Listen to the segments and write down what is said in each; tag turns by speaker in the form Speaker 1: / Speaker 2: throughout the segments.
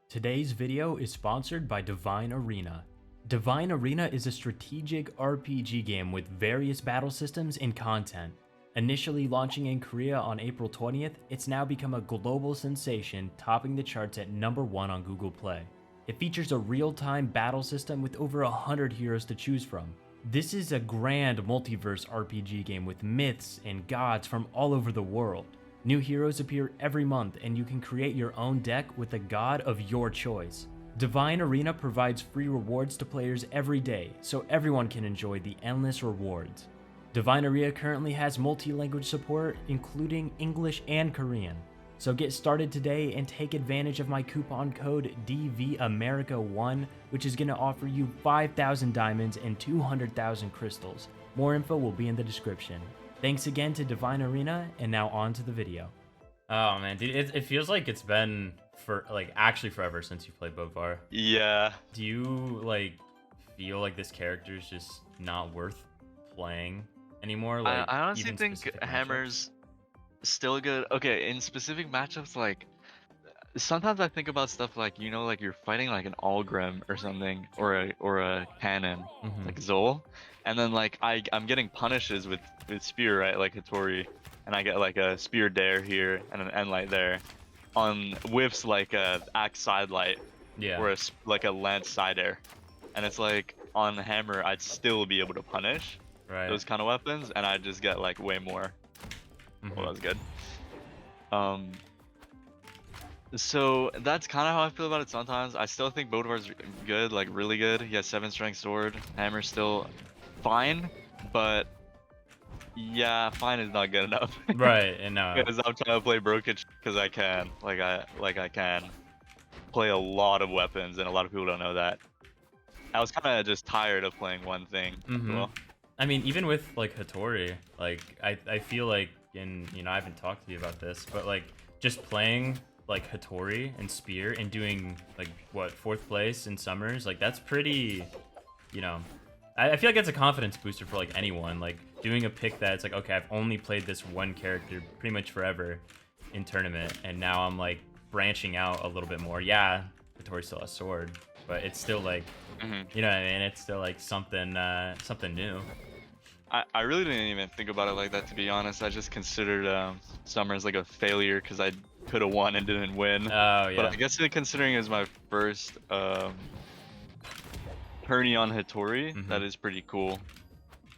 Speaker 1: Today's video is sponsored by Divine Arena. Divine Arena is a strategic RPG game with various battle systems and content. Initially launching in Korea on April 20th, it's now become a global sensation, topping the charts at #1 on Google Play. It features a real-time battle system with over 100 heroes to choose from. This is a grand multiverse RPG game with myths and gods from all over the world. New heroes appear every month, and you can create your own deck with a god of your choice. Divine Arena provides free rewards to players every day, so everyone can enjoy the endless rewards. Divine Arena currently has multi-language support, including English and Korean. So get started today and take advantage of my coupon code DVAmerica1, which is going to offer you 5,000 diamonds and 200,000 crystals. More info will be in the description. Thanks again to Divine Arena, and now on to the video. Oh man, dude, it feels like it's been for actually forever since you played Bodvar.
Speaker 2: Yeah.
Speaker 1: Do you feel like this character is just not worth playing anymore?
Speaker 2: I honestly think Hammer's still good. Okay, in specific matchups, sometimes I think about stuff like, like you're fighting like an Algrim or something, or a cannon, like Zol, and then I'm getting punishes with spear, right, like Hattori, and I get like a spear dare here and an end light there, on whiffs like a axe side light,
Speaker 1: yeah,
Speaker 2: or like a lance side air, and it's like on Hammer I'd still be able to punish those kind of weapons, and I just get like way more. Well, that was good. So that's kind of how I feel about it sometimes. I still think Bodvar's good, like really good. He has 7 strength sword. Hammer's still fine, but yeah, fine is not good enough.
Speaker 1: Right, and
Speaker 2: because I'm trying to play Brokage because I can, I can play a lot of weapons, and a lot of people don't know that. I was kind of just tired of playing one thing. Well,
Speaker 1: I mean, even with like Hattori, I feel like, and I haven't talked to you about this, but just playing like Hattori and Spear and doing what, 4th place in Summers, that's pretty, I feel like that's a confidence booster for anyone, doing a pick that it's okay, I've only played this one character pretty much forever in tournament, and now I'm branching out a little bit more. Yeah, Hattori still has sword, but it's still you know what I mean, it's still something new.
Speaker 2: I really didn't even think about it like that, to be honest. I just considered Summers like a failure because I could have won and didn't win.
Speaker 1: Oh yeah.
Speaker 2: But I guess considering it was my first tourney on Hattori, that is pretty cool.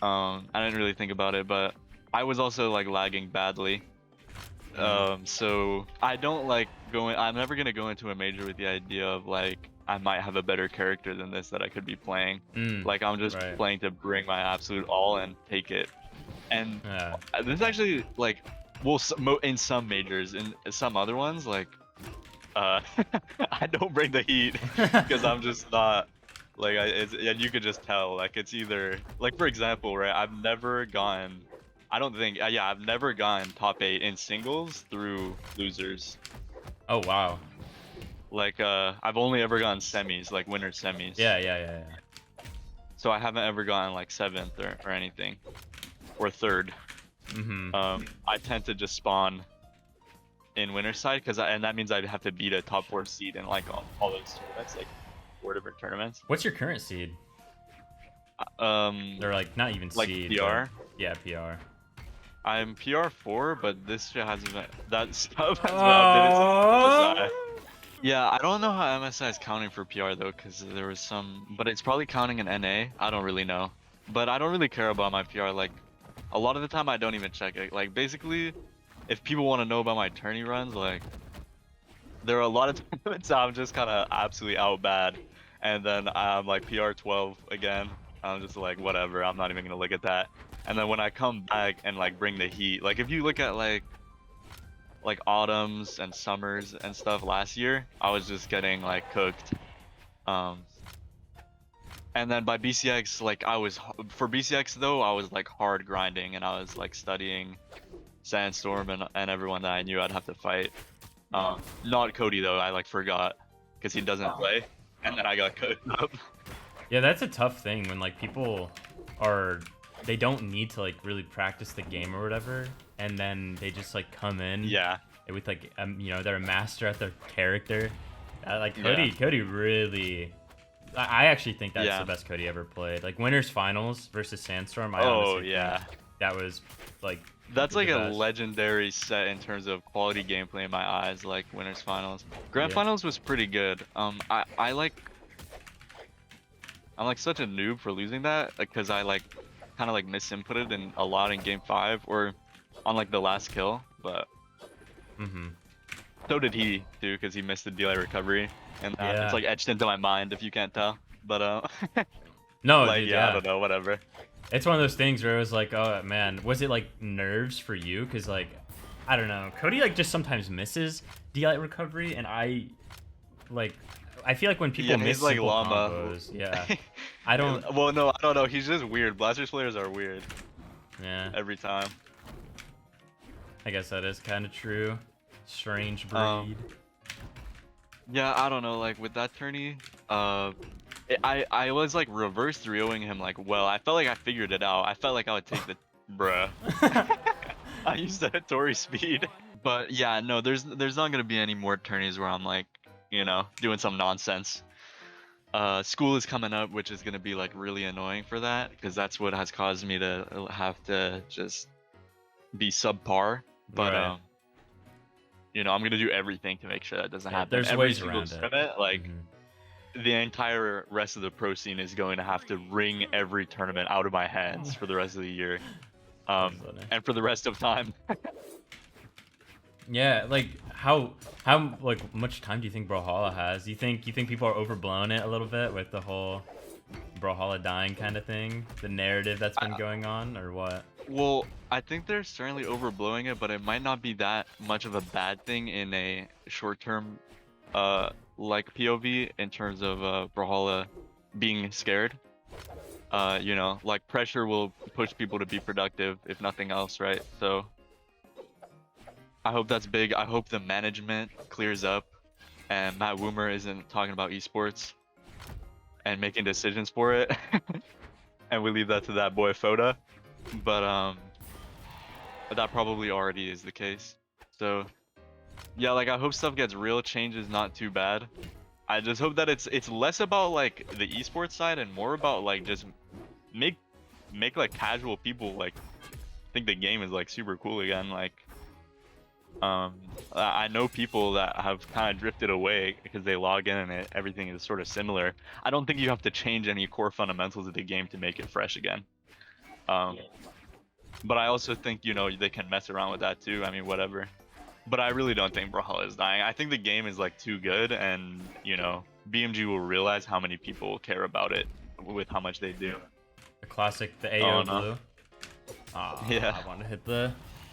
Speaker 2: I didn't really think about it, but I was also lagging badly. So I don't I'm never gonna go into a major with the idea of I might have a better character than this that I could be playing. I'm just playing to bring my absolute all and take it. And this actually in some majors, in some other ones I don't bring the heat because I'm just not and you could just tell it's either for example, right, I've never gone top 8 in singles through losers.
Speaker 1: Oh wow.
Speaker 2: I've only ever gone semis, winner semis.
Speaker 1: Yeah.
Speaker 2: So I haven't ever gone 7th or anything, or 3rd. I tend to just spawn in winner side and that means I'd have to beat a top 4 seed in all those tournaments, 4 different tournaments.
Speaker 1: What's your current seed? They're not even seed.
Speaker 2: PR.
Speaker 1: Yeah, PR.
Speaker 2: I'm PR4, but this shit hasn't been, that stuff has been updated since MSI. Yeah, I don't know how MSI is counting for PR though, because there was some, but it's probably counting in NA. I don't really know, but I don't really care about my PR. A lot of the time I don't even check it. Basically, if people want to know about my tourney runs, there are a lot of tournaments I'm just kind of absolutely out bad, and then I'm PR 12 again. I'm just whatever, I'm not even gonna look at that. And then when I come back and bring the heat, if you look at autumns and summers and stuff last year, I was just getting cooked. And then by BCX, I was, for BCX though, I was hard grinding, and I was studying Sandstorm and everyone that I knew I'd have to fight. Not Cody though, I forgot because he doesn't play, and then I got cooked up.
Speaker 1: Yeah, that's a tough thing when people they don't need to really practice the game or whatever, and then they just come in with they're a master at their character, Like Cody really. I actually think that's
Speaker 2: Yeah.
Speaker 1: the best Cody ever played. Like winners finals versus Sandstorm. I
Speaker 2: Oh
Speaker 1: honestly
Speaker 2: yeah.
Speaker 1: think that was like.
Speaker 2: That's
Speaker 1: the
Speaker 2: like a
Speaker 1: best.
Speaker 2: legendary set in terms of quality gameplay in my eyes, like winners finals. Grand
Speaker 1: Yeah.
Speaker 2: finals was pretty good. I like I'm like such a noob for losing that because I like kind of like misinputted in a lot in game 5 or on like the last kill, but so did he too because he missed the delay recovery and it's like etched into my mind if you can't tell. But
Speaker 1: no,
Speaker 2: like
Speaker 1: dude,
Speaker 2: yeah, I don't know, whatever.
Speaker 1: It's one of those things where it was like, oh man, was it like nerves for you? Because like, I don't know, Cody like just sometimes misses D-Light recovery, and I feel like when people miss
Speaker 2: he's like
Speaker 1: simple
Speaker 2: llama.
Speaker 1: combos, yeah, I don't.
Speaker 2: Well, no, I don't know. He's just weird. Blasters players are weird.
Speaker 1: Yeah.
Speaker 2: Every time.
Speaker 1: I guess that is kind of true. Strange breed.
Speaker 2: Yeah, I don't know. Like with that tourney, I was like reverse 3-0ing him like well. I felt like I figured it out. I felt like I would take the bruh. I used the Hattori speed. But yeah, no, there's not gonna be any more tourneys where I'm like, you know, doing some nonsense. School is coming up, which is gonna be like really annoying for that because that's what has caused me to have to just be subpar. But
Speaker 1: Right.
Speaker 2: you know, I'm gonna do everything to make sure that doesn't happen.
Speaker 1: There's
Speaker 2: Every
Speaker 1: ways
Speaker 2: single
Speaker 1: around it.
Speaker 2: tournament, like the entire rest of the pro scene is going to have to wring every tournament out of my hands for the rest of the year, and for the rest of time.
Speaker 1: Yeah, like how like much time do you think Brawlhalla has? You think people are overblowing it a little bit with the whole Brawlhalla dying kind of thing, the narrative that's been going on, or what?
Speaker 2: Well, I think they're certainly overblowing it, but it might not be that much of a bad thing in a short-term, like POV in terms of Brawlhalla being scared. You know, like pressure will push people to be productive, if nothing else, right? So I hope that's big. I hope the management clears up, and Matt Woomer isn't talking about esports and making decisions for it, and we leave that to that boy Foda. But that probably already is the case. So yeah, like I hope stuff gets real. Change is not too bad. I just hope that it's less about like the esports side and more about like just make like casual people like think the game is like super cool again. Like I know people that have kind of drifted away because they log in and everything is sort of similar. I don't think you have to change any core fundamentals of the game to make it fresh again. But I also think, you know, they can mess around with that too. I mean, whatever. But I really don't think Brawlhalla is dying. I think the game is like too good, and you know, BMG will realize how many people care about it with how much they do.
Speaker 1: The classic, the AO
Speaker 2: no.
Speaker 1: blue.
Speaker 2: Yeah.
Speaker 1: I want to hit the.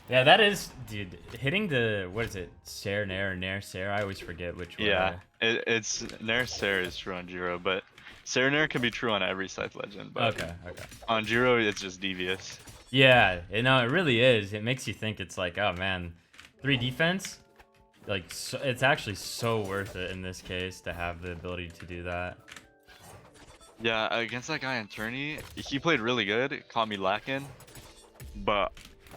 Speaker 1: Yeah, that is, dude. Hitting the, what is it? Ser Nair or Nair Ser? I always forget which one.
Speaker 2: Yeah, it's Nair Ser is true on Giro, but Ser Nair can be true on every Scythe Legend. But
Speaker 1: okay.
Speaker 2: on Giro, it's just devious.
Speaker 1: Yeah, no, it really is. It makes you think it's like, oh man, 3 defense? Like, so, it's actually so worth it in this case to have the ability to do that.
Speaker 2: Yeah, against that guy in tourney, he played really good, caught me lacking, but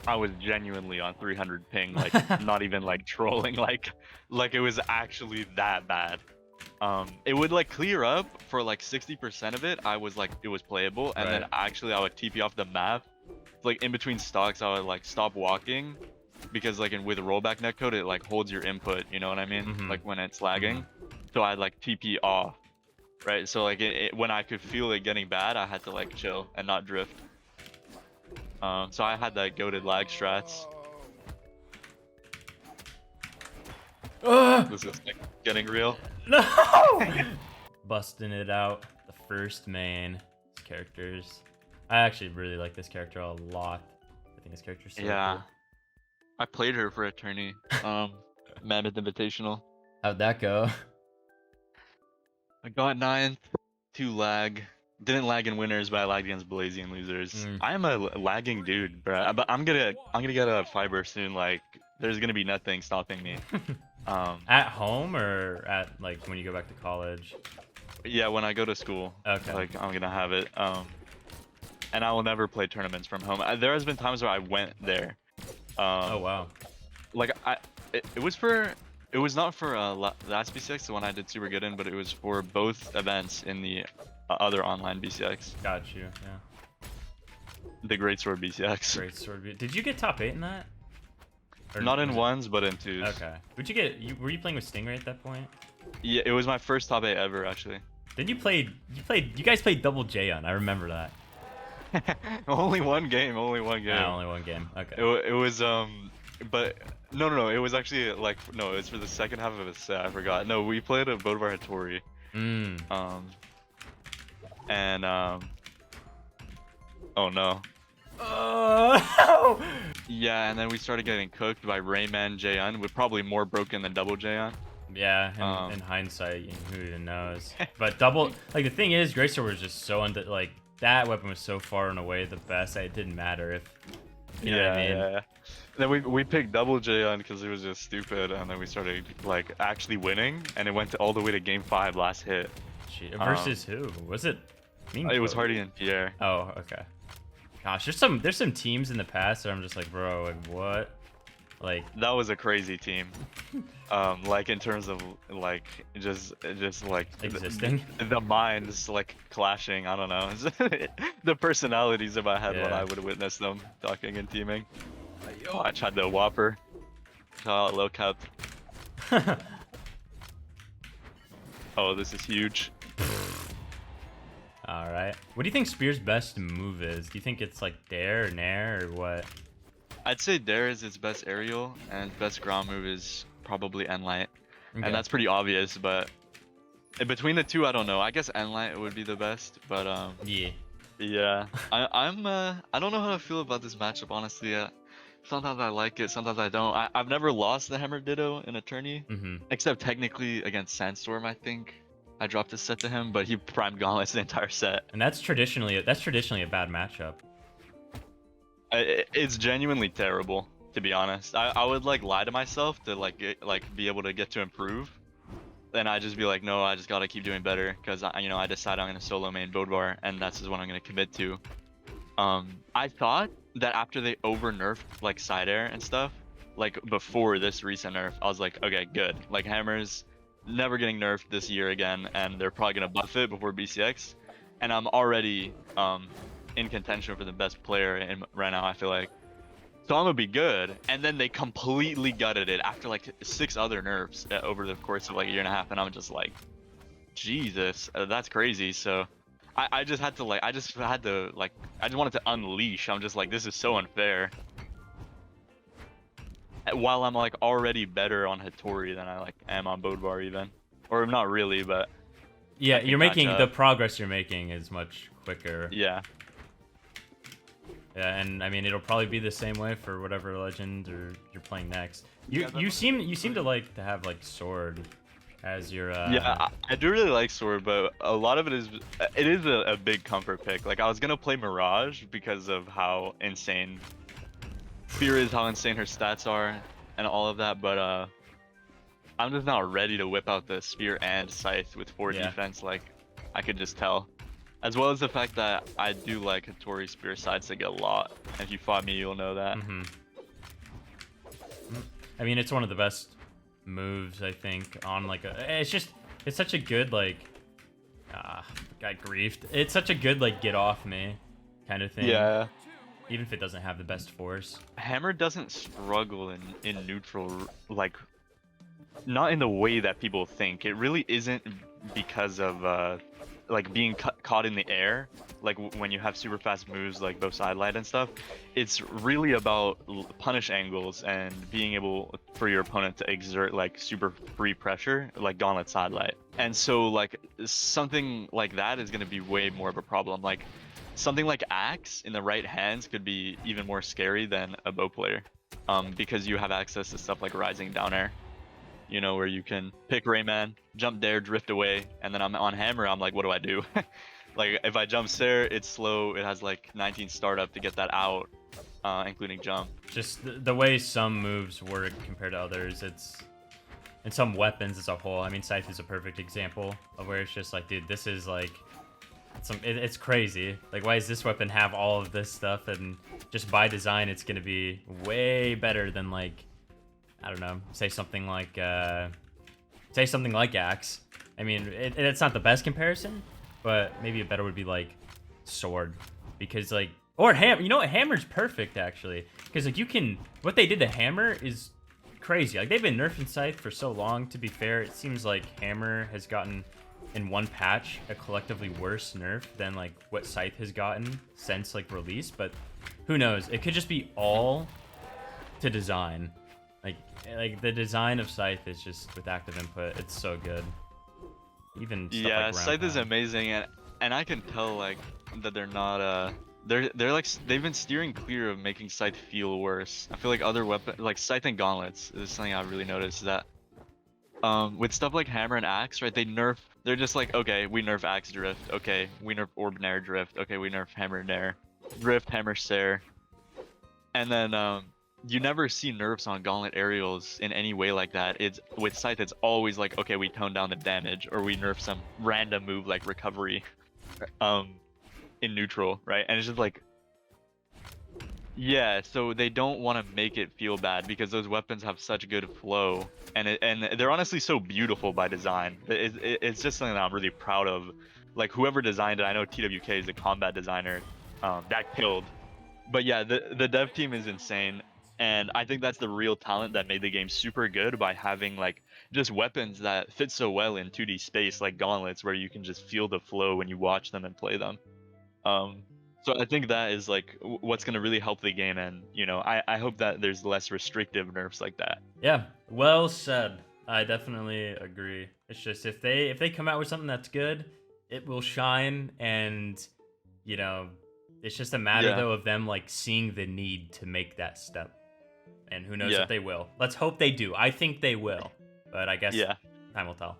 Speaker 2: I was genuinely on 300 ping, like not even like trolling, like it was actually that bad. It would like clear up for like 60% of it. I was like, it was playable, and then actually I would TP off the map. Like in between stocks, I would like stop walking because like with rollback netcode, it like holds your input, you know what I mean? Like when it's lagging. So I'd like TP off, right? So like when I could feel it getting bad, I had to like chill and not drift. So I had that goated lag strats. This is like, getting real.
Speaker 1: No! Busting it out. The first main characters. I actually really like this character a lot. I think this character's so cool.
Speaker 2: I played her for a tourney. Mammoth Invitational.
Speaker 1: How'd that go?
Speaker 2: I got 9th, 2 lag. Didn't lag in winners, but I lagged against Blasian losers. I am a lagging dude, bro. But I'm gonna get a fiber soon. Like, there's gonna be nothing stopping me.
Speaker 1: At home or at like when you go back to college?
Speaker 2: Yeah, when I go to school.
Speaker 1: Okay.
Speaker 2: Like I'm gonna have it. And I will never play tournaments from home. There has been times where I went there.
Speaker 1: Oh wow.
Speaker 2: Like it was for It was not for last BCX, the one I did super good in, but it was for both events in the other online BCX.
Speaker 1: Got you. Yeah.
Speaker 2: The Great Sword BCX.
Speaker 1: Great sword. Did you get top 8 in that? Or
Speaker 2: Not in ones, but in twos.
Speaker 1: Okay. Would you get? Were you playing with Stingray at that point?
Speaker 2: Yeah, it was my first top 8 ever, actually.
Speaker 1: Then you guys played double J on. I remember that.
Speaker 2: Only one game. Only one game.
Speaker 1: Ah, only one game. Okay.
Speaker 2: It was but no. It was actually like no. It was for the second half of a set. I forgot. No, we played a Bodvar Hattori. And oh no. Yeah, and then we started getting cooked by Rayman Jaeon, with probably more broken than double Jaeon.
Speaker 1: Yeah, in hindsight, who even knows? But double, like the thing is, Great Sword was just so like that weapon was so far and away the best that it didn't matter if you know what I mean.
Speaker 2: Yeah. Then we picked double Jaeon because it was just stupid, and then we started like actually winning, and it went all the way to game 5 last hit.
Speaker 1: Versus who was it?
Speaker 2: It was Hardy and Pierre.
Speaker 1: Oh, okay. Gosh, there's some teams in the past that I'm just like, bro, like what? Like
Speaker 2: that was a crazy team. Like in terms of like just like
Speaker 1: existing,
Speaker 2: the minds like clashing. I don't know. The personalities in my head when I would witness them talking and teaming. Yo, I tried the Whopper. Low cap. Oh, this is huge.
Speaker 1: All right. What do you think Spear's best move is? Do you think it's like Dare or Nair or what?
Speaker 2: I'd say Dare is its best aerial, and its best ground move is probably Enlight.
Speaker 1: Okay.
Speaker 2: And that's pretty obvious, but in between the two, I don't know. I guess Enlight would be the best, but yeah. I don't know how to feel about this matchup, honestly. Sometimes I like it, sometimes I don't. I've never lost the Hammer Ditto in a tourney, except technically against Sandstorm, I think. I dropped a set to him, but he primed Gauntlets the entire set.
Speaker 1: And that's traditionally a bad matchup.
Speaker 2: It's genuinely terrible, to be honest. I would like lie to myself to be able to get to improve. Then I just be like, no, I just gotta keep doing better because I decide I'm gonna solo main Bodvar, and that's just what I'm gonna commit to. I thought that after they over nerfed like side air and stuff, like before this recent nerf, I was like, okay, good. Like Hammer's never getting nerfed this year again, and they're probably gonna buff it before BCX, and I'm already in contention for the best player right now, I feel like. So I'm gonna be good, and then they completely gutted it after like 6 other nerfs over the course of like a year and a half, and I'm just like, Jesus, that's crazy. So I just had to I just wanted to unleash. I'm just like, this is so unfair. While I'm like already better on Hattori than I am on Bodvar even, or not really, but
Speaker 1: yeah, you're making the progress you're making is much quicker.
Speaker 2: Yeah,
Speaker 1: and I mean it'll probably be the same way for whatever legend or you're playing next. You seem to like to have like Sword as your
Speaker 2: yeah, I do really like Sword, but a lot of it is a big comfort pick. Like I was gonna play Mirage because of how insane Spear is, how insane her stats are, and all of that, but I'm just not ready to whip out the Spear and Scythe with 4 defense. Like I could just tell, as well as the fact that I do like Hattori Spear sidestick a lot. If you fought me, you'll know that.
Speaker 1: I mean, it's one of the best moves, I think, on like it's such a good got griefed. It's such a good like get off me kind of thing.
Speaker 2: Yeah.
Speaker 1: Even if it doesn't have the best force.
Speaker 2: Hammer doesn't struggle in neutral, like, not in the way that people think. It really isn't because of, like, being caught in the air, like, when you have super fast moves, like, both side light and stuff. It's really about punish angles and being able for your opponent to exert, like, super free pressure, like Gauntlet side light. And so, like, something like that is going to be way more of a problem. Like, something like Axe in the right hands could be even more scary than a bow player, because you have access to stuff like Rising Down Air, you know, where you can pick Rayman, jump Dare, drift away, and then I'm on Hammer, I'm like, what do I do? Like, if I jump Stair, it's slow, it has like 19 startup to get that out, including jump.
Speaker 1: Just the way some moves work compared to others, and some weapons as a whole. I mean, Scythe is a perfect example of where it's just like, dude, this is like, it's crazy. Like, why does this weapon have all of this stuff? And just by design, it's gonna be way better than like I don't know, say something like axe. I mean, it's not the best comparison, but maybe a better would be like sword, because like, or hammer. You know what? Hammer's perfect actually, because like what they did to hammer is crazy. Like they've been nerfing scythe for so long. To be fair, it seems like hammer has gotten in one patch a collectively worse nerf than like what scythe has gotten since like release. But who knows? It could just be all to design. Like the design of scythe is just with active input. It's so good. Even stuff
Speaker 2: Yeah,
Speaker 1: like
Speaker 2: scythe is amazing, and I can tell like that they're not they're like they've been steering clear of making scythe feel worse. I feel like other weapons like scythe and gauntlets is something I've really noticed, that with stuff like hammer and axe, right? They're just like, okay, we nerf axe drift, okay, we nerf orb nair drift, okay, we nerf hammer nair drift, hammer stare, and then you never see nerfs on gauntlet aerials in any way like that. It's with scythe, it's always like, okay, we tone down the damage, or we nerf some random move like recovery in neutral, right? And it's just like, yeah, so they don't want to make it feel bad because those weapons have such good flow, and they're honestly so beautiful by design. It's just something that I'm really proud of. Like whoever designed it, I know TWK is a combat designer, that killed. But yeah, the dev team is insane, and I think that's the real talent that made the game super good, by having like just weapons that fit so well in 2D space, like gauntlets, where you can just feel the flow when you watch them and play them. So I think that is like what's gonna really help the game, and you know, I hope that there's less restrictive nerfs like that.
Speaker 1: Yeah, well said. I definitely agree. It's just if they come out with something that's good, it will shine, and you know, it's just a matter
Speaker 2: Yeah.
Speaker 1: though of them like seeing the need to make that step. And who knows
Speaker 2: Yeah.
Speaker 1: if they will. Let's hope they do. I think they will. But I guess
Speaker 2: Yeah.
Speaker 1: time will tell.